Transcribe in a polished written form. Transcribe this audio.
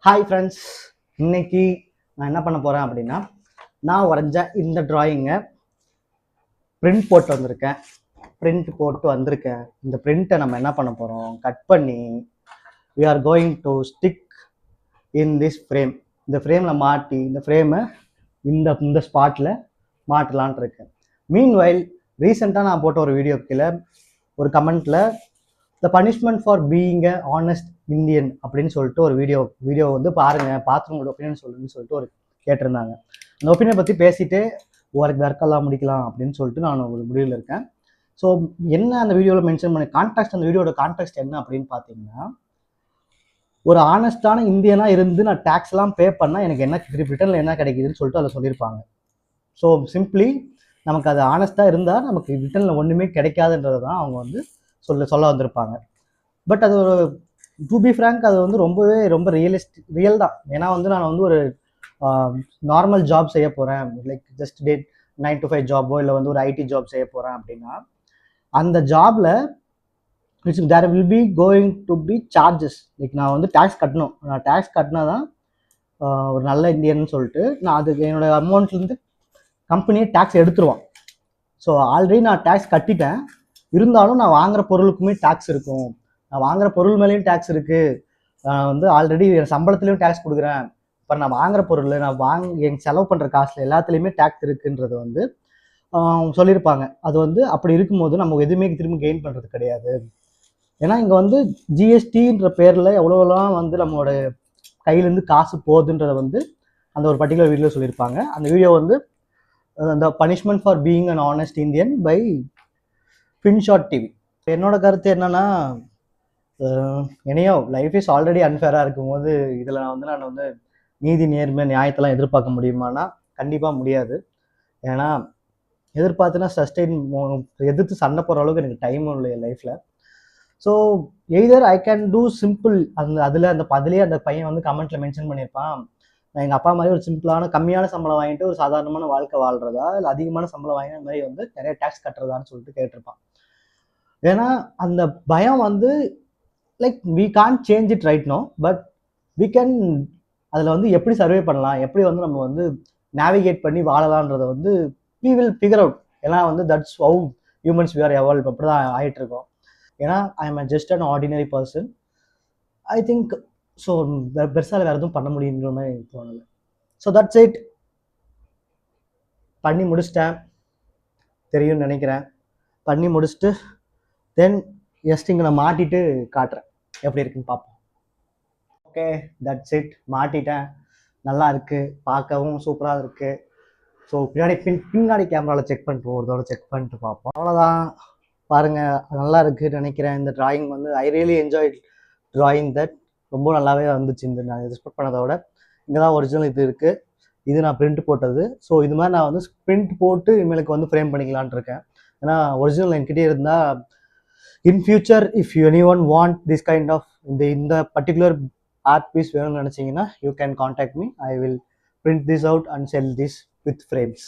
Hi friends, இன்னைக்கு நான் என்ன பண்ண போகிறேன் அப்படின்னா, நான் வரைஞ்ச இந்த ட்ராயிங்கை பிரிண்ட் போட்டு வந்திருக்கேன். இந்த பிரிண்ட்டை நம்ம என்ன பண்ண போகிறோம், கட் பண்ணி we are going to stick in this frame. இந்த ஃப்ரேமில் மாட்டி இந்த ஃப்ரேமை இந்த ஸ்பாட்டில் மாட்டலான் இருக்கேன். மீன்வைல் ரீசெண்டாக நான் போட்ட ஒரு வீடியோ கீழே ஒரு கமெண்ட்டில் the punishment for being a honest Indian அப்படின்னு சொல்லிட்டு ஒரு வீடியோ வந்து பார்த்து உங்களோட ஒப்பீனியன் சொல்லுன்னு சொல்லிட்டு ஒரு கேட்டிருந்தாங்க. அந்த ஒப்பீனியன் பற்றி பேசிட்டு ஒர்க்கெல்லாம் முடிக்கலாம் அப்படின்னு சொல்லிட்டு நான் ஒரு முடிவில் இருக்கேன். ஸோ என்ன அந்த வீடியோவில் மென்ஷன் பண்ணி அந்த வீடியோட கான்டெக்ட் என்ன அப்படின்னு பார்த்தீங்கன்னா, ஒரு ஆனஸ்டான இந்தியனாக இருந்து நான் டேக்ஸ்லாம் பே பண்ணால் எனக்கு என்ன ரிட்டர்னில் என்ன கிடைக்குதுன்னு சொல்லிட்டு அதை சொல்லியிருப்பாங்க. ஸோ சிம்பிளி நமக்கு அது ஆனஸ்டாக இருந்தால் நமக்கு ரிட்டர்னில் ஒன்றுமே கிடைக்காதுன்றது தான் அவங்க வந்து சொல்ல வந்திருப்பாங்க. பட் அது ஒரு டு பி ஃப்ராங்க் அது வந்து ரொம்ப ரியல் தான். ஏன்னா வந்து நான் வந்து ஒரு நார்மல் ஜாப் செய்ய போகிறேன், லைக் ஜஸ்ட் 9 to 5 ஜாபோ இல்லை வந்து ஒரு ஐடி ஜாப் செய்ய போகிறேன் அப்படின்னா, அந்த ஜாபில் there will be going to be charges. Like நான் வந்து டேக்ஸ் கட்டணும். நான் டேக்ஸ் கட்டினா தான் ஒரு நல்ல இந்தியன்னு சொல்லிட்டு நான் அதுக்கு என்னோடய அமௌண்ட்லேருந்து கம்பெனியே டேக்ஸ் எடுத்துருவான். ஸோ ஆல்ரெடி நான் டேக்ஸ் கட்டிட்டேன், இருந்தாலும் நான் வாங்குற பொருளுக்குமே டேக்ஸ் இருக்கும். நான் வாங்குற பொருள் மேலேயும் டேக்ஸ் இருக்குது. நான் வந்து ஆல்ரெடி என் சம்பளத்துலேயும் டேக்ஸ் கொடுக்குறேன். இப்போ நான் வாங்குற பொருள் என் செலவு பண்ணுற காசில் எல்லாத்துலேயுமே டேக்ஸ் இருக்குன்றது வந்து சொல்லியிருப்பாங்க. அது வந்து அப்படி இருக்கும்போது நம்ம எதுவுமே திரும்ப கெயின் பண்ணுறது கிடையாது. ஏன்னா இங்கே வந்து ஜிஎஸ்டின்ற பேரில் எவ்வளோலாம் வந்து நம்மளோட கையிலேருந்து காசு போகுதுன்றதை வந்து அந்த ஒரு பர்டிகுலர் வீடியோவில் சொல்லியிருப்பாங்க. அந்த வீடியோ வந்து அந்த punishment for being an honest Indian by Finshots TV. என்னோட கருத்து என்னன்னா, என்னையோ லைஃப் இஸ் ஆல்ரெடி அன்ஃபேராக இருக்கும்போது இதில் நான் வந்து நீதி நேர்மை நியாயத்தெல்லாம் எதிர்பார்க்க முடியுமானா கண்டிப்பாக முடியாது. ஏன்னா எதிர்பார்த்துனா எதிர்த்து சண்டை போகிற அளவுக்கு எனக்கு டைம் இல்லை என் லைஃப்பில். So either I can do simple. அதுலேயே அந்த பையன் வந்து கமெண்ட்டில் மென்ஷன் பண்ணியிருப்பான், நான் எங்கள் அப்பா மாதிரி ஒரு சிம்பிளான கம்மியான சம்பளம் வாங்கிட்டு ஒரு சாதாரணமான வாழ்க்கை வாழ்கிறதா இல்லை அதிகமான சம்பளம் வாங்கி அந்த மாதிரி வந்து நிறைய டேக்ஸ் கட்டுறதான்னு சொல்லிட்டு கேட்டிருப்பான். ஏன்னா அந்த பயம் வந்து like we can't change it right no, but we can அதில் வந்து எப்படி சர்வே பண்ணலாம், எப்படி வந்து நம்ம வந்து நேவிகேட் பண்ணி வாழலான்றதை வந்து வி வில் ஃபிகர் அவுட். ஏன்னா வந்து that's how humans we are evolve. அப்படி தான் ஆகிட்டு இருக்கோம். ஏன்னா I am just an ordinary person. I think so பெருசாக வேறு எதுவும் பண்ண முடியுன்ற மாதிரி எனக்கு தோணலை. So that's it. பண்ணி முடிச்சிட்டேன், தெரியும்னு நினைக்கிறேன். பண்ணி முடிச்சுட்டு தென் ஜஸ்ட் இங்கே நான் மாட்டிட்டு காட்டுறேன் எப்படி இருக்குன்னு பார்ப்போம். Okay, that's it. மாட்டிட்டேன், நல்லா இருக்குது, பார்க்கவும் சூப்பராக இருக்குது. ஸோ பின்னாடி கேமராவில் செக் பண்ணிட்டு ஒரு தடவை செக் பண்ணிட்டு பார்ப்போம். அவ்வளோதான், பாருங்கள், நல்லா இருக்குன்னு நினைக்கிறேன். இந்த ட்ராயிங் வந்து I really enjoy drawing that. ரொம்ப நல்லாவே வந்துச்சு. இந்த நான் எக்ஸ்பெக்ட் பண்ணதை விட இங்கே தான் ஒரிஜினல் இது இருக்குது. இது நான் பிரிண்ட் போட்டது. ஸோ இது மாதிரி நான் வந்து பிரிண்ட் போட்டு இனிமேலுக்கு வந்து ஃப்ரேம் பண்ணிக்கலான் இருக்கேன். ஏன்னா ஒரிஜினல் என்கிட்டே இருந்தால் in future if any one want this kind of இந்த பர்டிகுலர் ஆர்ட் பீஸ் வேணும்னு நினச்சிங்கன்னா you can contact me. I will print this out and sell this with frames.